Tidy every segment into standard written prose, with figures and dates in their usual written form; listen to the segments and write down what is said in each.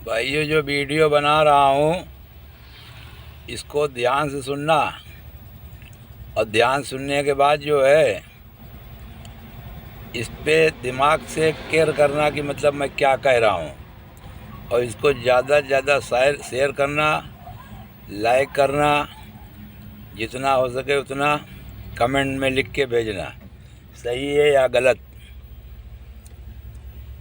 भाई ये जो वीडियो बना रहा हूँ इसको ध्यान से सुनना, और ध्यान सुनने के बाद जो है इस पे दिमाग से केयर करना कि मतलब मैं क्या कह रहा हूँ, और इसको ज़्यादा से ज़्यादा शेयर करना, लाइक करना, जितना हो सके उतना कमेंट में लिख के भेजना, सही है या गलत।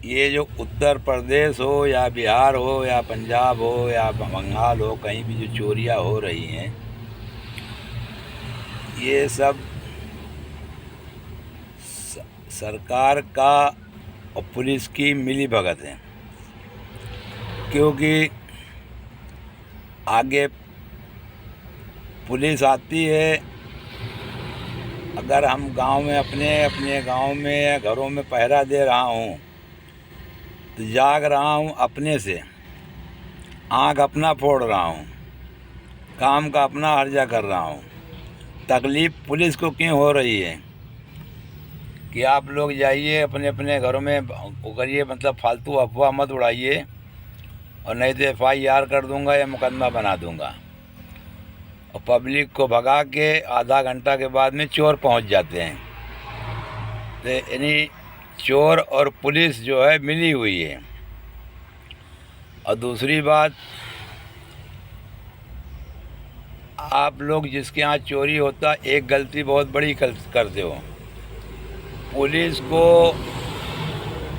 ये जो उत्तर प्रदेश हो या बिहार हो या पंजाब हो या बंगाल हो, कहीं भी जो चोरियां हो रही हैं, ये सब सरकार का और पुलिस की मिली भगत है। क्योंकि आगे पुलिस आती है, अगर हम गांव में अपने गांव में या घरों में पहरा दे रहा हूँ तो जाग रहा हूँ अपने से, आँख अपना फोड़ रहा हूँ, काम का अपना हर्जा कर रहा हूँ। तकलीफ़ पुलिस को क्यों हो रही है कि आप लोग जाइए अपने अपने घरों में वो करिए, मतलब फालतू अफवाह मत उड़ाइए, और नहीं तो FIR कर दूंगा या मुकदमा बना दूंगा। और पब्लिक को भगा के आधा घंटा के बाद में चोर पहुंच जाते हैं। तो यानी चोर और पुलिस जो है मिली हुई है। और दूसरी बात, आप लोग जिसके यहाँ चोरी होता एक गलती बहुत बड़ी करते हो, पुलिस को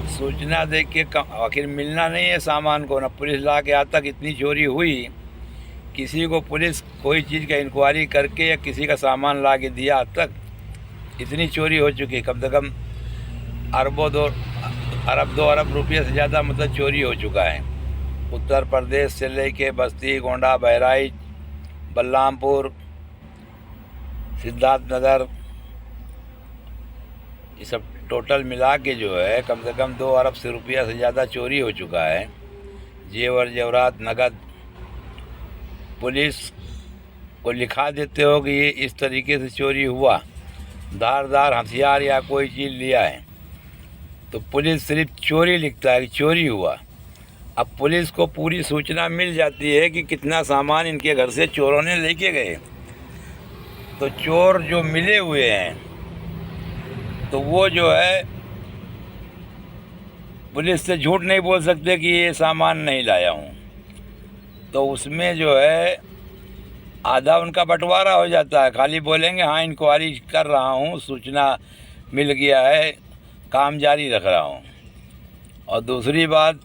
सूचना दे के आखिर मिलना नहीं है सामान को ना, पुलिस ला के आता कि इतनी चोरी हुई, किसी को पुलिस कोई चीज़ का इंक्वायरी करके या किसी का सामान ला के दिया, अब तक इतनी चोरी हो चुकी है, कम से कम अरब 2 अरब रुपये से ज़्यादा मतलब चोरी हो चुका है। उत्तर प्रदेश से लेके बस्ती, गोंडा, बहराइच, बलरामपुर, सिद्धार्थनगर, ये सब टोटल मिला के जो है कम से कम 2 अरब से रुपया से ज़्यादा चोरी हो चुका है। जेवर जेवरात, नगद। पुलिस को लिखा देते हो कि ये इस तरीके से चोरी हुआ, धारदार हथियार या कोई चीज़ लिया है, तो पुलिस सिर्फ चोरी लिखता है कि चोरी हुआ। अब पुलिस को पूरी सूचना मिल जाती है कि कितना सामान इनके घर से चोरों ने लेके गए। तो चोर जो मिले हुए हैं तो वो जो है पुलिस से झूठ नहीं बोल सकते कि ये सामान नहीं लाया हूँ, तो उसमें जो है आधा उनका बंटवारा हो जाता है। खाली बोलेंगे हाँ इंक्वायरी कर रहा हूँ, सूचना मिल गया है, काम जारी रख रहा हूँ। और दूसरी बात,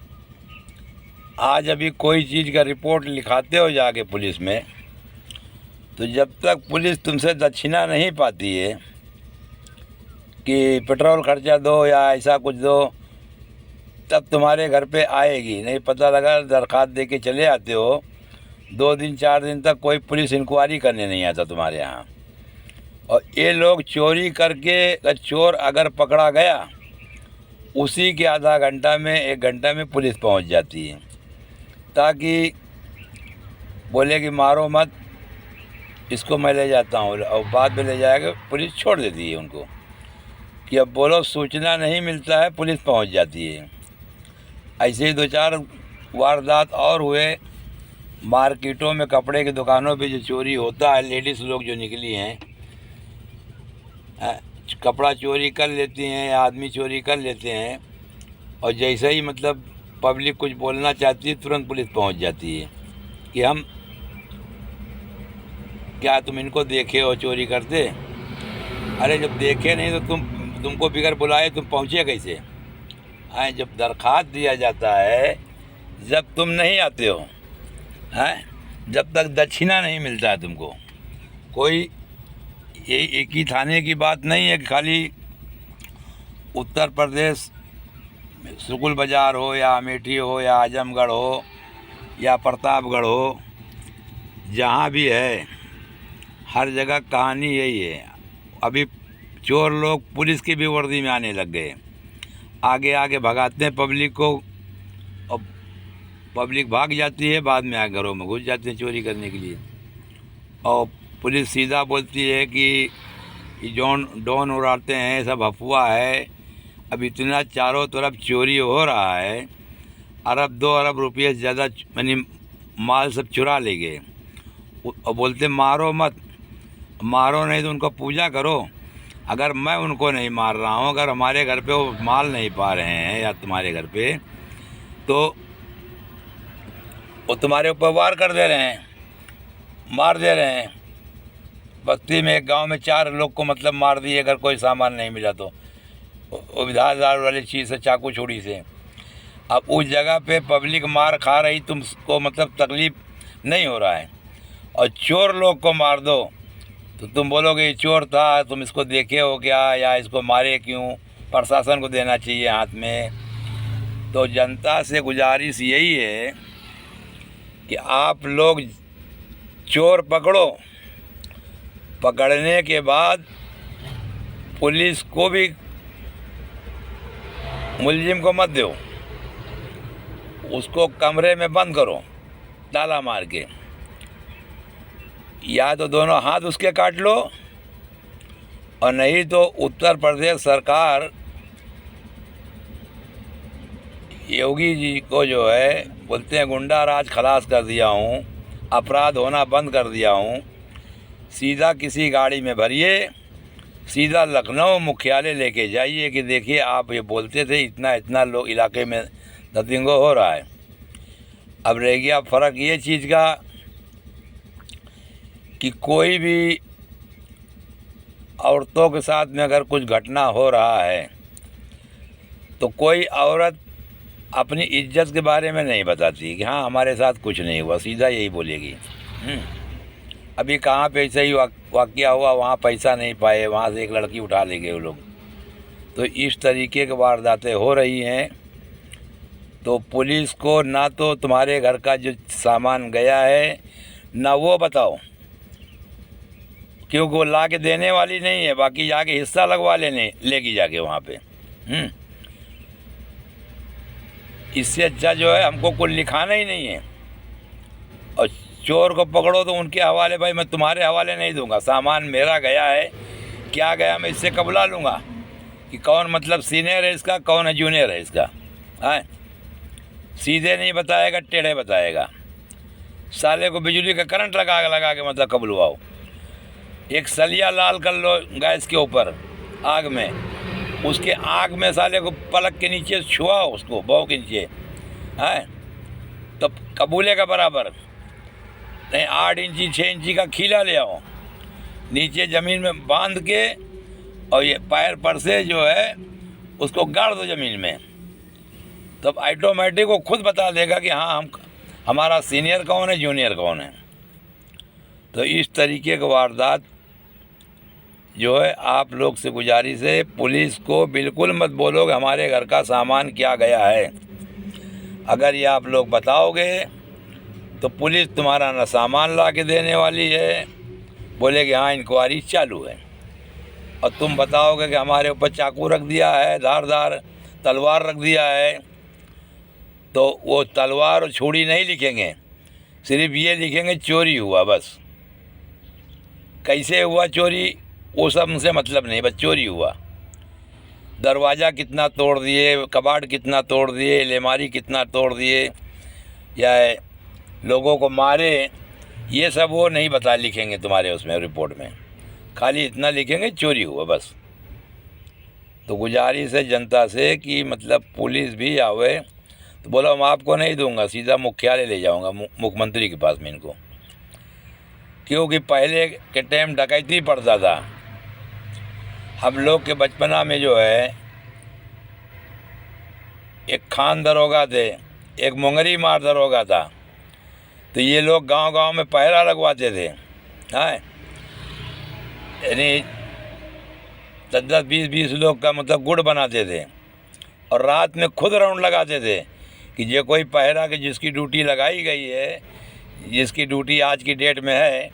आज अभी कोई चीज़ का रिपोर्ट लिखाते हो जाके पुलिस में, तो जब तक पुलिस तुमसे दक्षिणा नहीं पाती है कि पेट्रोल खर्चा दो या ऐसा कुछ दो, तब तुम्हारे घर पे आएगी नहीं। पता लगा दरख्वास्त दे के चले आते हो, 2 दिन 4 दिन तक कोई पुलिस इंक्वायरी करने नहीं आता तुम्हारे यहाँ। और ये लोग चोरी करके, चोर अगर पकड़ा गया उसी के आधा घंटा में 1 घंटा में पुलिस पहुँच जाती है, ताकि बोले कि मारो मत, इसको मैं ले जाता हूँ, और बाद में ले जाएगा पुलिस छोड़ देती है उनको कि अब बोलो सूचना नहीं मिलता है, पुलिस पहुँच जाती है। ऐसे ही 2-4 वारदात और हुए मार्केटों में, कपड़े की दुकानों पे जो चोरी होता है, लेडीज़ लोग जो निकली हैं कपड़ा चोरी कर लेती हैं या आदमी चोरी कर लेते हैं, और जैसे ही मतलब पब्लिक कुछ बोलना चाहती है तुरंत पुलिस पहुंच जाती है कि हम क्या तुम इनको देखे हो चोरी करते? अरे जब देखे नहीं तो तुमको बिगर बुलाए तुम पहुँचे कैसे? हैं, जब दरख्वास्त दिया जाता है, जब तुम नहीं आते हो, हैं, जब तक दक्षिणा नहीं मिलता है तुमको, कोई ये एक ही थाने की बात नहीं है कि खाली उत्तर प्रदेश सुकुल बाज़ार हो या अमेठी हो या आजमगढ़ हो या प्रतापगढ़ हो, जहाँ भी है हर जगह कहानी यही है। अभी चोर लोग पुलिस की भी वर्दी में आने लग गए, आगे आगे भगाते हैं पब्लिक को, और पब्लिक भाग जाती है, बाद में आगे घरों में घुस जाते हैं चोरी करने के लिए। और पुलिस सीधा बोलती है कि डोन उड़ाते हैं, सब अफवाह है। अब इतना चारों तरफ चोरी हो रहा है, अरब 2 अरब रुपये से ज़्यादा यानी माल सब चुरा ले गए और बोलते मारो मत, मारो नहीं तो उनको पूजा करो। अगर मैं उनको नहीं मार रहा हूँ, अगर हमारे घर पे वो माल नहीं पा रहे हैं या तुम्हारे घर पे, तो वो तुम्हारे ऊपर वार कर दे रहे हैं, मार दे रहे हैं। बस्ती में एक गांव में 4 लोग को मतलब मार दिए अगर कोई सामान नहीं मिला तो, वो धारदार वाली चीज़ से, चाकू छुरी से। अब उस जगह पे पब्लिक मार खा रही, तुमको मतलब तकलीफ़ नहीं हो रहा है, और चोर लोग को मार दो तो तुम बोलोगे ये चोर था, तुम इसको देखे हो क्या, या इसको मारे क्यों, प्रशासन को देना चाहिए हाथ में। तो जनता से गुजारिश यही है कि आप लोग चोर पकड़ो, पकड़ने के बाद पुलिस को भी, मुलजिम को मत दो, उसको कमरे में बंद करो ताला मार के, या तो दोनों हाथ उसके काट लो, और नहीं तो उत्तर प्रदेश सरकार योगी जी को जो है बोलते हैं गुंडा राज खलास कर दिया हूँ, अपराध होना बंद कर दिया हूँ, सीधा किसी गाड़ी में भरिए, सीधा लखनऊ मुख्यालय लेके जाइए कि देखिए आप ये बोलते थे इतना इतना लोग इलाके में दतिंगो हो रहा है। अब रह गया फ़र्क ये चीज़ का कि कोई भी औरतों के साथ में अगर कुछ घटना हो रहा है तो कोई औरत अपनी इज्जत के बारे में नहीं बताती कि हाँ हमारे साथ कुछ नहीं हुआ, सीधा यही बोलेगी। अभी कहाँ पे ऐसा ही वाक़या हुआ, वहाँ पैसा नहीं पाए, वहाँ से एक लड़की उठा ले गए वो लोग। तो इस तरीके की वारदातें हो रही हैं। तो पुलिस को ना तो तुम्हारे घर का जो सामान गया है ना वो बताओ, क्योंकि वो ला के देने वाली नहीं है, बाकी जाके हिस्सा लगवा लेने लेगी जाके वहाँ पे। इससे अच्छा जो है हमको कुछ लिखाना ही नहीं है। और चोर को पकड़ो तो उनके हवाले, भाई मैं तुम्हारे हवाले नहीं दूंगा, सामान मेरा गया है, क्या गया मैं इससे कबूला लूँगा कि कौन मतलब सीनियर है इसका, कौन है जूनियर है इसका। हाँ, सीधे नहीं बताएगा, टेढ़े बताएगा। साले को बिजली का करंट लगा के मतलब कबूलवाओ। एक सलिया लाल कर लो गैस के ऊपर आग में, उसके आग में साले को पलक के नीचे छुआओ, उसको बौ के नीचे, है तो कबूले का बराबर नहीं। 8 इंची 6 इंची का खीला ले आओ, नीचे ज़मीन में बांध के, और ये पैर पर से जो है उसको गाड़ दो ज़मीन में, तब ऑटोमेटिक वो खुद बता देगा कि हाँ हमारा सीनियर कौन है, जूनियर कौन है। तो इस तरीके का वारदात जो है, आप लोग से गुजारिश है, पुलिस को बिल्कुल मत बोलो कि हमारे घर का सामान क्या गया है। अगर ये आप लोग बताओगे तो पुलिस तुम्हारा ना सामान ला के देने वाली है, बोलेगी हाँ इंक्वायरी चालू है, और तुम बताओगे कि हमारे ऊपर चाकू रख दिया है, धारदार तलवार रख दिया है, तो वो तलवार और छुरी नहीं लिखेंगे, सिर्फ ये लिखेंगे चोरी हुआ। बस कैसे हुआ चोरी वो सब उनसे मतलब नहीं, बस चोरी हुआ। दरवाज़ा कितना तोड़ दिए, कबाड़ कितना तोड़ दिए, अलमारी कितना तोड़ दिए, या लोगों को मारे, ये सब वो नहीं बता लिखेंगे तुम्हारे उसमें रिपोर्ट में, खाली इतना लिखेंगे चोरी हुआ बस। तो गुजारिश है जनता से कि मतलब पुलिस भी आवे तो बोला हम आपको नहीं दूंगा, सीधा मुख्यालय ले जाऊंगा, मुख्यमंत्री के पास में इनको। क्योंकि पहले के टाइम डकैती पड़ता था, हम लोग के बचपना में जो है एक खान दरोगा थे, एक मुंगरी मार दरोगा था, तो ये लोग गांव-गांव में पहरा लगवाते थे। हाँ, यानी 10-10, 20-20 लोग का मतलब गुड़ बनाते थे, और रात में खुद राउंड लगाते थे कि जो कोई पहरा के जिसकी ड्यूटी लगाई गई है, जिसकी ड्यूटी आज की डेट में है,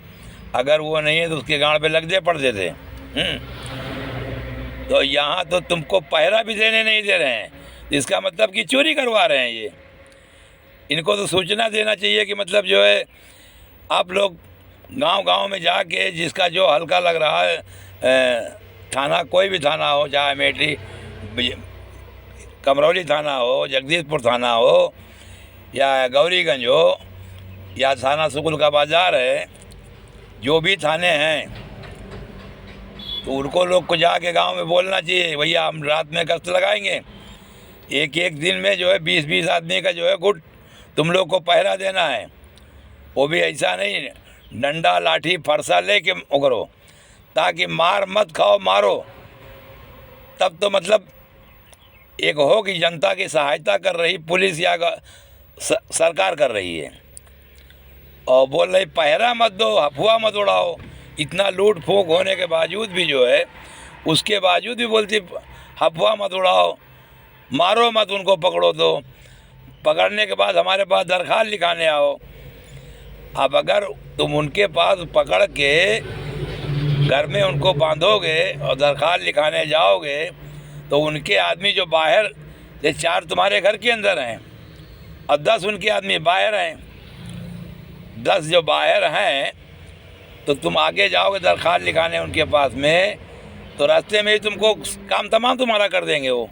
अगर वो नहीं है तो उसके गांड पे लगते पड़ते थे। तो यहाँ तो तुमको पहरा भी देने नहीं दे रहे हैं, इसका मतलब कि चोरी करवा रहे हैं ये। इनको तो सूचना देना चाहिए कि मतलब जो है आप लोग गांव-गांव में जाके जिसका जो हल्का लग रहा है, थाना कोई भी थाना हो, चाहे अमेठी कमरौली थाना हो, जगदीशपुर थाना हो, या गौरीगंज हो या थाना सुकुल का बाज़ार है, जो भी थाने हैं, तो उनको लोग को जाके गांव में बोलना चाहिए, भैया हम रात में गश्त लगाएंगे, एक एक दिन में जो है 20-20 आदमी का जो है गुट तुम लोग को पहरा देना है। वो भी ऐसा नहीं डंडा लाठी फरसा ले के करो, ताकि मार मत खाओ, मारो। तब तो मतलब एक हो कि जनता की सहायता कर रही पुलिस या सरकार कर रही है, और बोल रही पहरा मत दो, अफवाह मत उड़ाओ। इतना लूट फूक होने के बावजूद भी जो है, उसके बावजूद भी बोलती अफवाह मत उड़ाओ, मारो मत, उनको पकड़ो। तो पकड़ने के बाद हमारे पास दरख्वास्त लिखाने आओ। अब अगर तुम उनके पास पकड़ के घर में उनको बांधोगे और दरख्वास्त लिखाने जाओगे, तो उनके आदमी जो बाहर, ये 4 तुम्हारे घर के अंदर हैं और 10 उनके आदमी बाहर हैं, 10 जो बाहर हैं, तो तुम आगे जाओगे दरख्वास्त लिखाने उनके पास में, तो रास्ते में ही तुमको काम तमाम तुम्हारा कर देंगे वो।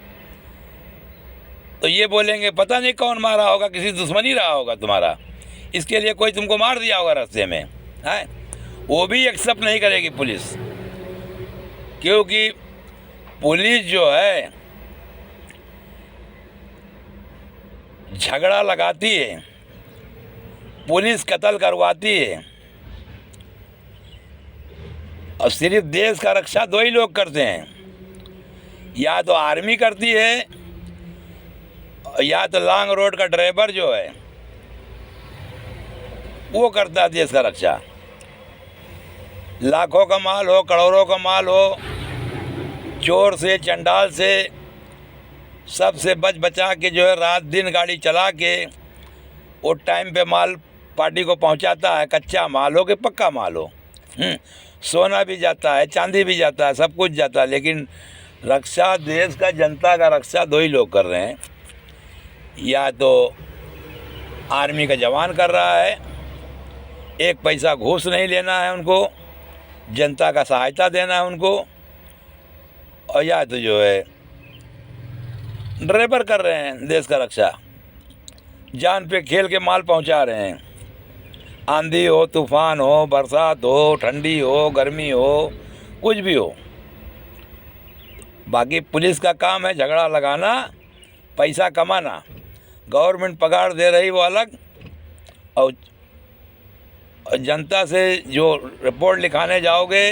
तो ये बोलेंगे पता नहीं कौन मारा होगा, किसी दुश्मनी रहा होगा तुम्हारा, इसके लिए कोई तुमको मार दिया होगा रास्ते में, है। वो भी एक्सेप्ट नहीं करेगी पुलिस, क्योंकि पुलिस जो है झगड़ा लगाती है, पुलिस कत्ल करवाती है, और सिर्फ देश का रक्षा 2 ही लोग करते हैं, या तो आर्मी करती है या तो लॉन्ग रोड का ड्राइवर जो है वो करता है देश का रक्षा। लाखों का माल हो, करोड़ों का माल हो, चोर से चंडाल से सबसे बच बचा के जो है रात दिन गाड़ी चला के वो टाइम पे माल पार्टी को पहुंचाता है, कच्चा माल हो कि पक्का माल हो। सोना भी जाता है, चांदी भी जाता है, सब कुछ जाता है, लेकिन रक्षा देश का, जनता का रक्षा 2 ही लोग कर रहे हैं, या तो आर्मी का जवान कर रहा है, 1 पैसा घूस नहीं लेना है उनको, जनता का सहायता देना है उनको, और या तो जो है ड्राइवर कर रहे हैं देश का रक्षा, जान पे खेल के माल पहुंचा रहे हैं। आंधी हो, तूफान हो, बरसात हो, ठंडी हो, गर्मी हो, कुछ भी हो। बाकी पुलिस का काम है झगड़ा लगाना, पैसा कमाना। गवर्नमेंट पगार दे रही वो अलग, और जनता से जो रिपोर्ट लिखाने जाओगे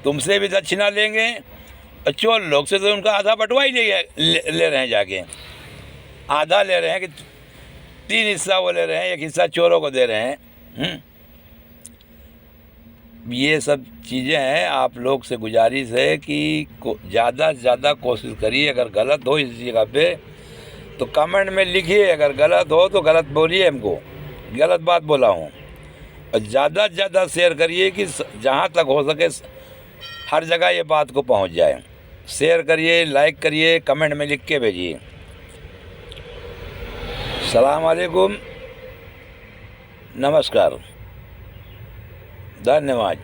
तुमसे भी दक्षिणा लेंगे, और चोर लोग से तो उनका आधा बंटवा ही ले रहे हैं, जाके आधा ले रहे हैं कि 3 हिस्सा वो ले रहे हैं, 1 हिस्सा चोरों को दे रहे हैं। ये सब चीज़ें हैं। आप लोग से गुजारिश है कि ज़्यादा से ज़्यादा कोशिश करिए, अगर गलत हो इस जगह पे तो कमेंट में लिखिए, अगर गलत हो तो गलत बोलिए, हमको गलत बात बोला हूँ, और ज़्यादा से ज़्यादा शेयर करिए कि जहाँ तक हो सके हर जगह ये बात को पहुँच जाए। शेयर करिए, लाइक करिए, कमेंट में लिख के भेजिए। सलाम अलैकुम, नमस्कार, धन्यवाद।